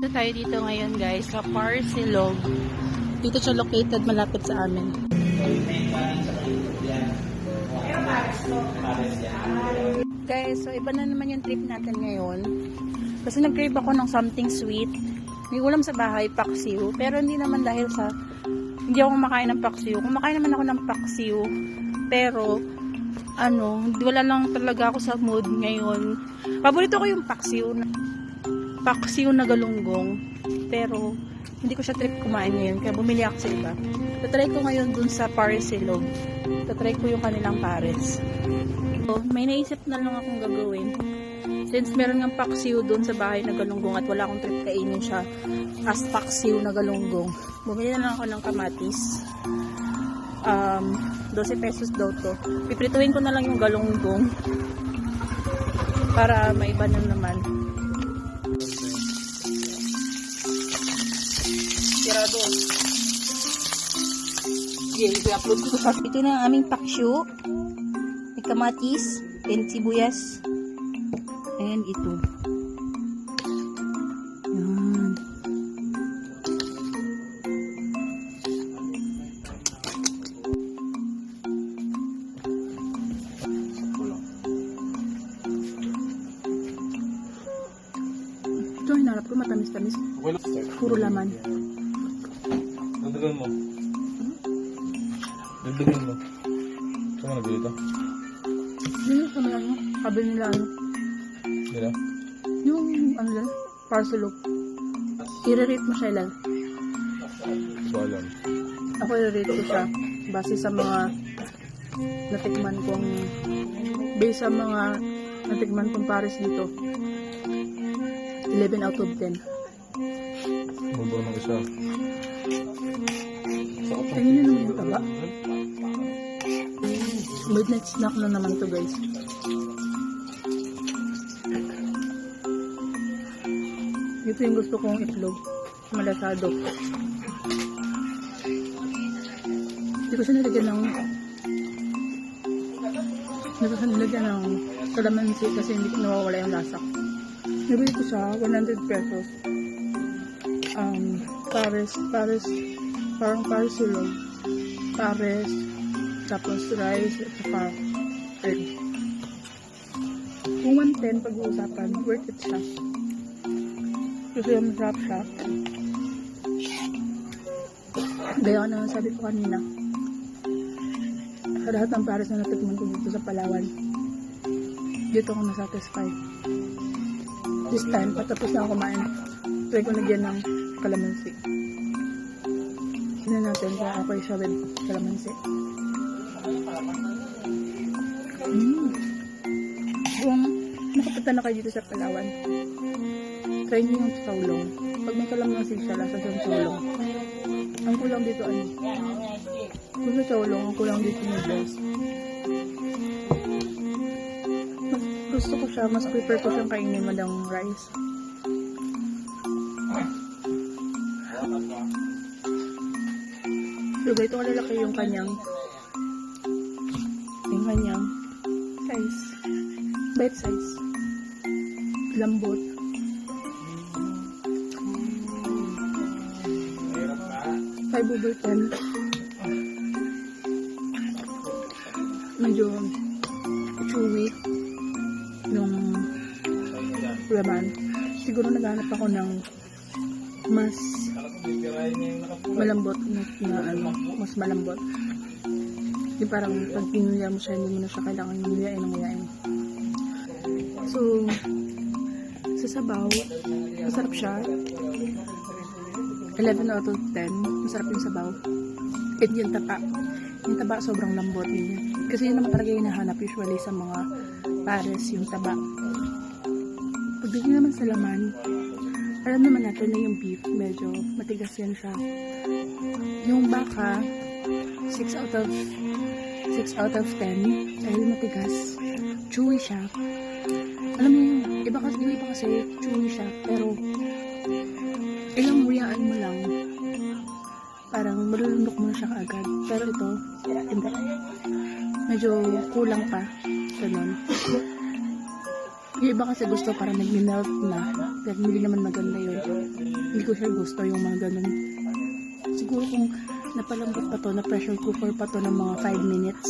Dito tayo dito ngayon guys sa Parsilog. Dito siya located malapit sa amin. Guys, so iba na naman yung trip natin ngayon. Kasi nag-crave ako ng something sweet. May ulam sa bahay, paksiw. Pero hindi naman dahil sa hindi ako kumakain ng paksiw. Kumakain naman ako ng paksiw. Pero wala lang talaga ako sa mood ngayon. Paborito ko yung paksiw na galunggong, pero hindi ko siya trip kumain ngayon, kaya bumili ako sa iba. Tatry ko ngayon dun sa Parsilog. Tatry ko yung kanilang pares. So, may naisip na lang akong gagawin. Since meron ng paksiw dun sa bahay na galunggong at wala akong trip kainin siya as paksiw na galunggong, bumili na lang ako ng kamatis. 12 pesos daw to. Piprituhin ko na lang yung galunggong para maiba na naman. Tirado. I-upload ko sa ito na ang aming paksiw. May kamatis, and sibuyas. And ito. Yan. Ito hinarap ko matamis-tamis. Puro laman. Dagdagan mo. Dagdagan mo. Saan na dito? Yun sa mga kabil nila Dito? yung lang, Parsilog. I-rate mo siya lang. Balan. Ako i-rate ko siya base sa mga natikman kong pares dito. 11 out of 10. Mundo ng isa. Tingin nyo naman taba. Midnight snack na naman to guys. Ito yung gusto kong itlog. Malasado. Hindi ko siya nilagyan ng kalamansi kasi hindi ko nawawala yung lasa. Nabili ko siya 100 pesos. Pares, parang Parsilog. Pares, tapos rice, at saka egg. Kung 110 pag-uusapan, worth it siya. Kasi yung masarap siya. Gaya na sabi ko kanina, sa lahat ng pares na natikman ko dito sa Palawan, dito ako nasatisfy. This time, patapos na ako kumain, try ko nagyan ng kalamansi. Tignan natin kung okay siya with kalamansi. Kung nakapunta na kayo dito sa Palawan, try nyo yung saulong. Pag may kalamansi siya, lasa siyang saulong. Ang kulang dito kung may saulong, ang kulang dito noodles. Gusto ko siya, mas prefer ko siyang kainin madang rice. So ito kalalaki yung kanyang size, bite size, lambot. $5/10. Medyo chewy yung laman. Siguro naghanap ako ng mas malambot mas malambot. Yung parang pag pinuya mo siya, hindi mo na siya kailangan nguyain. So, sa sabaw, masarap siya. 11 out of 10. Masarap yung sabaw. At yung taba sobrang lambot yun. Kasi yun naman talaga yung hinahanap usually sa mga pares, yung taba. Pagdating naman sa laman, alam naman natin na yung beef, medyo matigas yan siya. Yung baka, 6 out of 10, dahil matigas, chewy siya. Alam mo yung iba kasi chewy siya, pero ilang muyaan mo lang, parang malulunok mo na siya kaagad. Pero ito, hindi. Medyo kulang pa. Ganun. Yung iba kasi gusto para nag-melt na. Pero hindi naman maganda yun. Hindi ko siya gusto yung mga ganun. Siguro kung napalambot pa to, na pressure cooker pa to ng mga 5 minutes.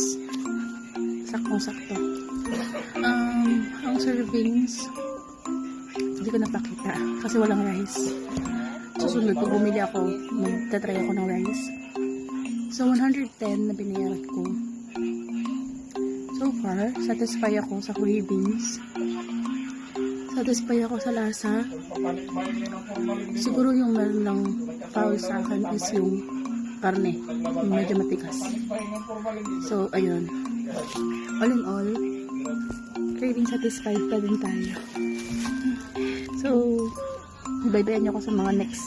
Saktong-sakto. Ang servings, hindi ko napakita kasi walang rice. Susunod, pag bumili ako, magtatry ako ng rice. So, 110 na binayaran ko. So far, satisfy ako sa cravings. Satisfy ako sa lasa. Siguro yung meron lang foul sa akin is yung karne. Yung medyo matigas. So, ayun. All in all, craving satisfied pa din tayo. So, bye-bye niyo ako sa mga next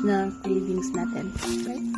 na cravings natin. Bye!